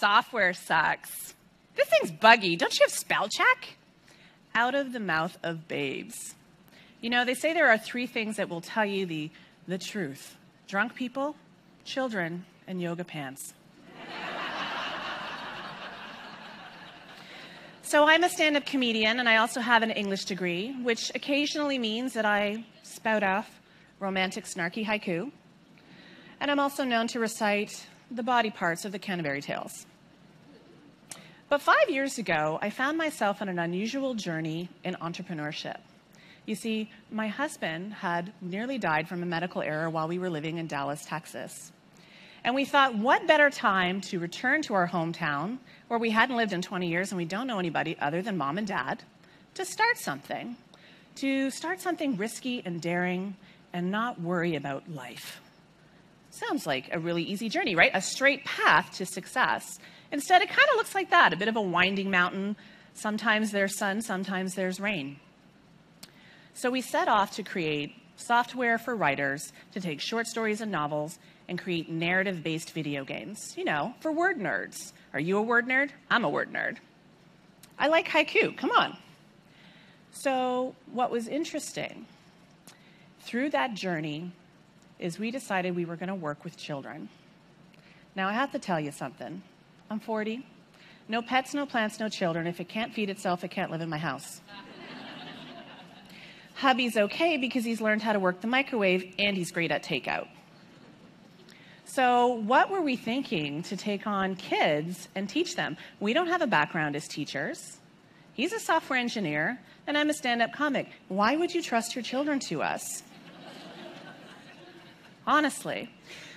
software sucks. This thing's buggy. Don't you have spell check? Out of the mouth of babes. You know, they say there are 3 things that will tell you the truth. Drunk people, children, and yoga pants. So I'm a stand-up comedian, and I also have an English degree, which occasionally means that I spout off romantic, snarky haiku. And I'm also known to recite the body parts of the Canterbury Tales. But 5 years ago, I found myself on an unusual journey in entrepreneurship. You see, my husband had nearly died from a medical error while we were living in Dallas, Texas. And we thought, what better time to return to our hometown, where we hadn't lived in 20 years and we don't know anybody other than mom and dad, to start something risky and daring and not worry about life. Sounds like a really easy journey, right? A straight path to success. Instead, it kind of looks like that, a bit of a winding mountain. Sometimes there's sun, sometimes there's rain. So we set off to create software for writers to take short stories and novels and create narrative-based video games, you know, for word nerds. Are you a word nerd? I'm a word nerd. I like haiku, come on. So what was interesting through that journey is we decided we were going to work with children. Now, I have to tell you something. I'm 40. No pets, no plants, no children. If it can't feed itself, it can't live in my house. Hubby's okay because he's learned how to work the microwave and he's great at takeout. So what were we thinking to take on kids and teach them? We don't have a background as teachers. He's a software engineer and I'm a stand-up comic. Why would you trust your children to us? Honestly.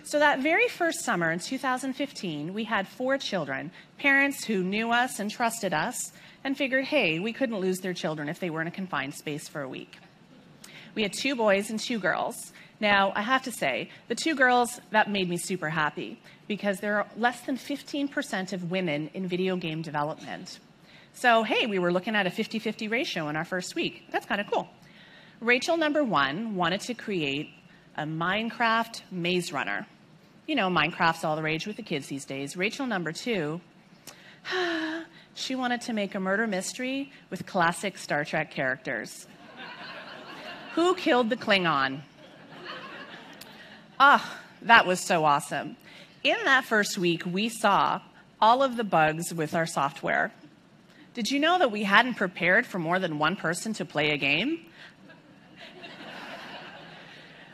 So that very first summer in 2015, we had 4 children, parents who knew us and trusted us and figured, hey, we couldn't lose their children if they were in a confined space for a week. We had 2 boys and 2 girls. Now, I have to say, the 2 girls, that made me super happy because there are less than 15% of women in video game development. So, hey, we were looking at a 50-50 ratio in our first week. That's kind of cool. Rachel, number 1, wanted to create a Minecraft maze runner. You know, Minecraft's all the rage with the kids these days. Rachel, number 2, she wanted to make a murder mystery with classic Star Trek characters. Who killed the Klingon? Ah, that was so awesome. In that first week, we saw all of the bugs with our software. Did you know that we hadn't prepared for more than 1 person to play a game?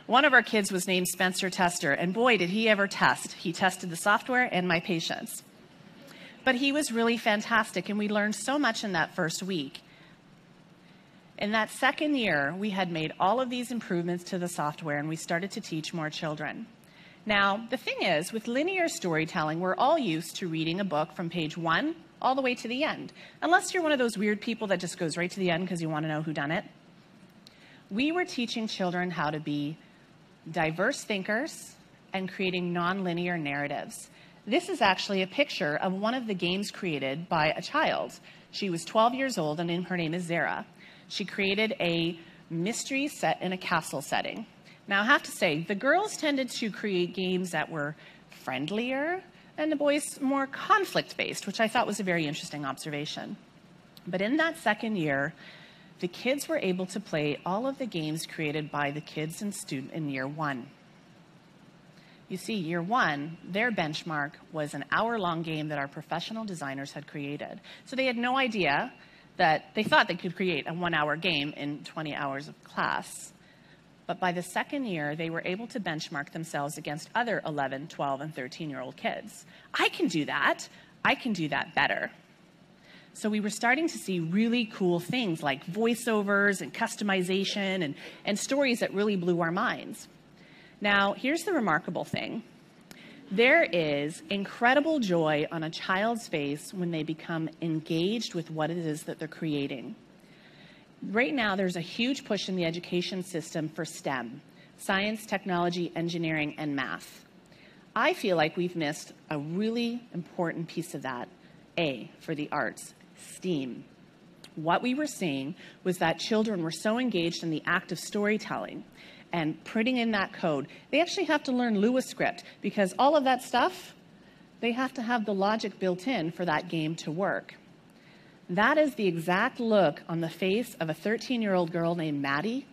One of our kids was named Spencer Tester, and boy, did he ever test. He tested the software and my patience. But he was really fantastic, and we learned so much in that first week. In that second year, we had made all of these improvements to the software, and we started to teach more children. Now, the thing is, with linear storytelling, we're all used to reading a book from page 1 all the way to the end, unless you're one of those weird people that just goes right to the end because you want to know who done it. We were teaching children how to be diverse thinkers and creating nonlinear narratives. This is actually a picture of one of the games created by a child. She was 12 years old, and her name is Zara. She created a mystery set in a castle setting. Now, I have to say, the girls tended to create games that were friendlier, and the boys more conflict-based, which I thought was a very interesting observation. But in that second year, the kids were able to play all of the games created by the kids in year 1. You see, year 1, their benchmark was an hour-long game that our professional designers had created. So they had no idea that they thought they could create a 1-hour game in 20 hours of class. But by the second year, they were able to benchmark themselves against other 11, 12, and 13-year-old kids. I can do that. I can do that better. So we were starting to see really cool things like voiceovers and customization and stories that really blew our minds. Now, here's the remarkable thing. There is incredible joy on a child's face when they become engaged with what it is that they're creating. Right now, there's a huge push in the education system for STEM, science, technology, engineering, and math. I feel like we've missed a really important piece of that, A, for the arts, STEAM. What we were seeing was that children were so engaged in the act of storytelling and putting in that code. They actually have to learn Lua script because all of that stuff, They have to have the logic built in for that game to work. That is the exact look on the face of a 13-year-old girl named Maddie,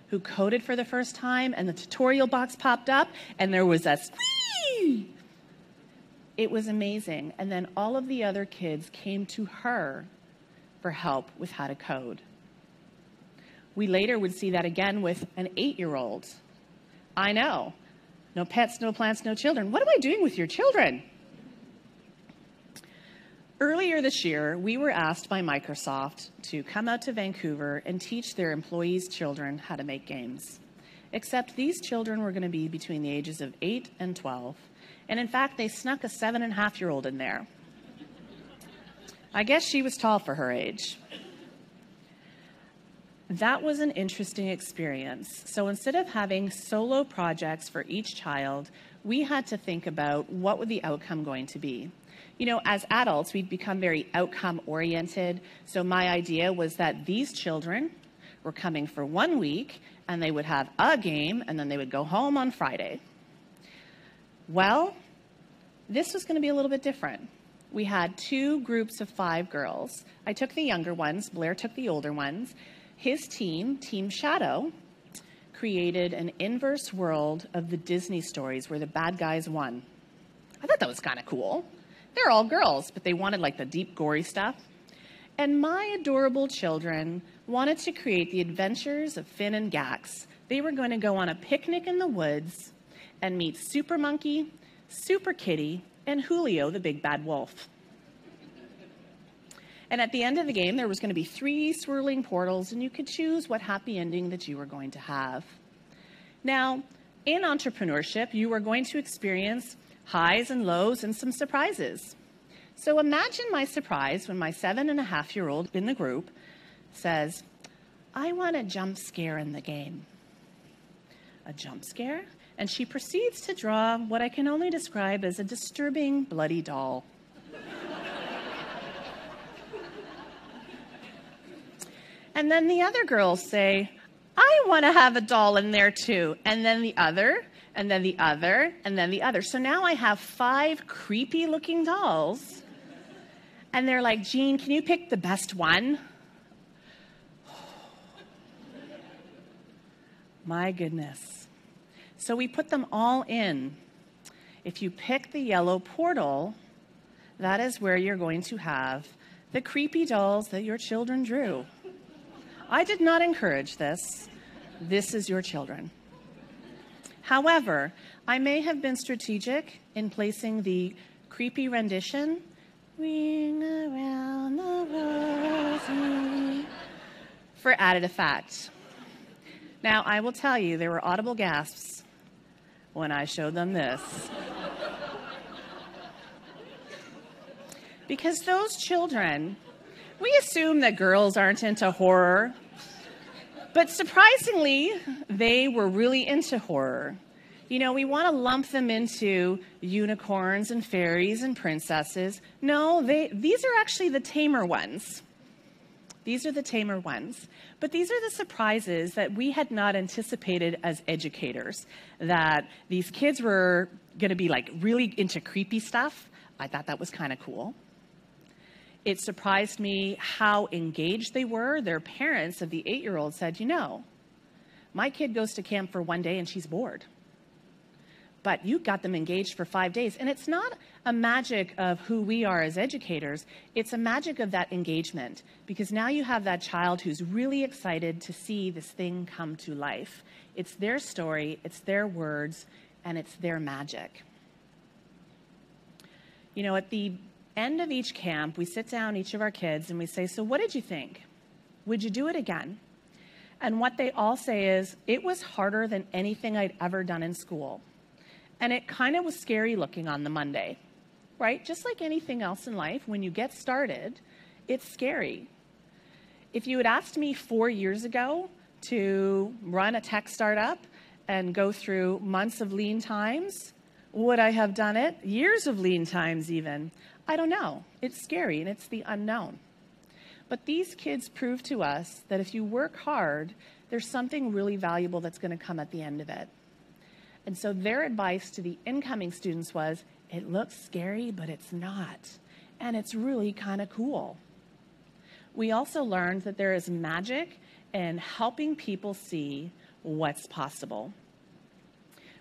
who coded for the first time, and the tutorial box popped up, and there was a squee! It was amazing. And then all of the other kids came to her for help with how to code. We later would see that again with an 8-year-old. I know. No pets, no plants, no children. What am I doing with your children? Earlier this year, we were asked by Microsoft to come out to Vancouver and teach their employees' children how to make games. Except these children were going to be between the ages of 8 and 12. And in fact, they snuck a 7.5-year-old in there. I guess she was tall for her age. That was an interesting experience. So instead of having solo projects for each child, we had to think about what would the outcome going to be. You know, as adults, we'd become very outcome-oriented. So my idea was that these children were coming for 1 week, and they would have a game, and then they would go home on Friday. Well, this was going to be a little bit different. We had 2 groups of 5 girls. I took the younger ones. Blair took the older ones. His team, Team Shadow, created an inverse world of the Disney stories where the bad guys won. I thought that was kind of cool. They're all girls, but they wanted like the deep, gory stuff. And my adorable children wanted to create the adventures of Finn and Gax. They were going to go on a picnic in the woods and meet Super Monkey, Super Kitty, and Julio, the big bad wolf. And at the end of the game, there was going to be 3 swirling portals, and you could choose what happy ending that you were going to have. Now, in entrepreneurship, you are going to experience highs and lows and some surprises. So imagine my surprise when my 7.5-year-old in the group says, I want a jump scare in the game. A jump scare? And she proceeds to draw what I can only describe as a disturbing, bloody doll. And then the other girls say, I want to have a doll in there too. And then the other, and then the other, and then the other. So now I have 5 creepy looking dolls. And they're like, Jean, can you pick the best one? My goodness. So we put them all in. If you pick the yellow portal, that is where you're going to have the creepy dolls that your children drew. I did not encourage this. This is your children. However, I may have been strategic in placing the creepy rendition, Ring Around the Rosie, for added effect. Now, I will tell you, there were audible gasps when I showed them this. Because those children, we assume that girls aren't into horror, but surprisingly, they were really into horror. You know, we want to lump them into unicorns and fairies and princesses. No, these are actually the tamer ones. These are the tamer ones. But these are the surprises that we had not anticipated as educators, that these kids were going to be like really into creepy stuff. I thought that was kind of cool. It surprised me how engaged they were. Their parents of the 8-year-old said, you know, my kid goes to camp for 1 day and she's bored. But you got them engaged for 5 days. And it's not a magic of who we are as educators. It's a magic of that engagement. Because now you have that child who's really excited to see this thing come to life. It's their story, it's their words, and it's their magic. You know, at the end of each camp, we sit down, each of our kids, and we say, so what did you think? Would you do it again? And what they all say is, it was harder than anything I'd ever done in school. And it kind of was scary looking on the Monday, right? Just like anything else in life, when you get started, it's scary. If you had asked me 4 years ago to run a tech startup and go through months of lean times, would I have done it? Years of lean times even. I don't know. It's scary and it's the unknown. But these kids prove to us that if you work hard, there's something really valuable that's going to come at the end of it. And so their advice to the incoming students was, It looks scary, but it's not. And it's really kind of cool. We also learned that there is magic in helping people see what's possible.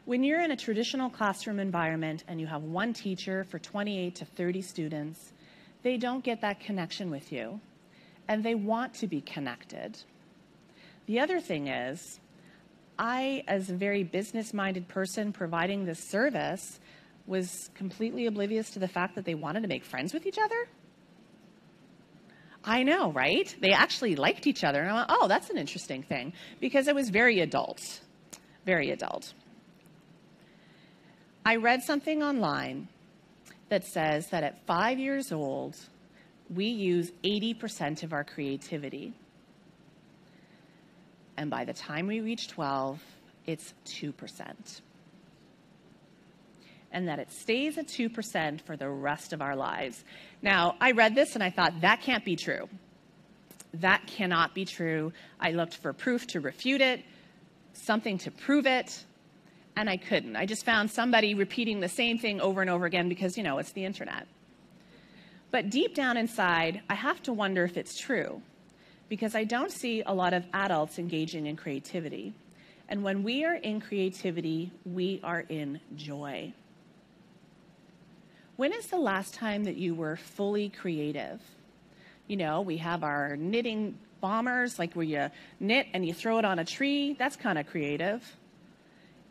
When you're in a traditional classroom environment and you have one teacher for 28 to 30 students, they don't get that connection with you, and they want to be connected. The other thing is, I, as a very business-minded person providing this service, was completely oblivious to the fact that they wanted to make friends with each other. I know, right? They actually liked each other. And I went, oh, that's an interesting thing, because it was very adult, very adult. I read something online that says that at 5 years old, we use 80% of our creativity. And by the time we reach 12, it's 2%. And that it stays at 2% for the rest of our lives. Now, I read this and I thought, that can't be true. That cannot be true. I looked for proof to refute it, something to prove it, and I couldn't. I just found somebody repeating the same thing over and over again because, you know, it's the internet. But deep down inside, I have to wonder if it's true, because I don't see a lot of adults engaging in creativity. And when we are in creativity, we are in joy. When is the last time that you were fully creative? You know, we have our knitting bombers, like where you knit and you throw it on a tree. That's kind of creative.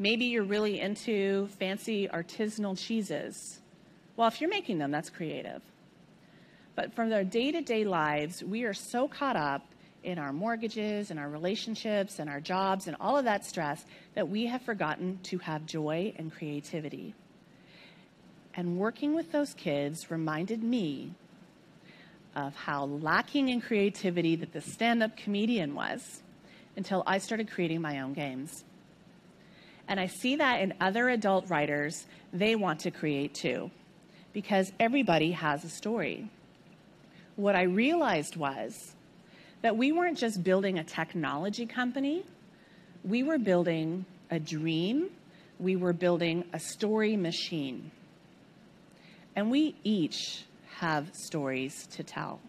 Maybe you're really into fancy artisanal cheeses. Well, if you're making them, that's creative. But from our day-to-day lives, we are so caught up in our mortgages and our relationships and our jobs and all of that stress that we have forgotten to have joy and creativity. And working with those kids reminded me of how lacking in creativity that the stand-up comedian was until I started creating my own games. And I see that in other adult writers, they want to create too, because everybody has a story. What I realized was that we weren't just building a technology company, we were building a dream, we were building a story machine. And we each have stories to tell.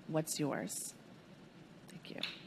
What's yours? Thank you.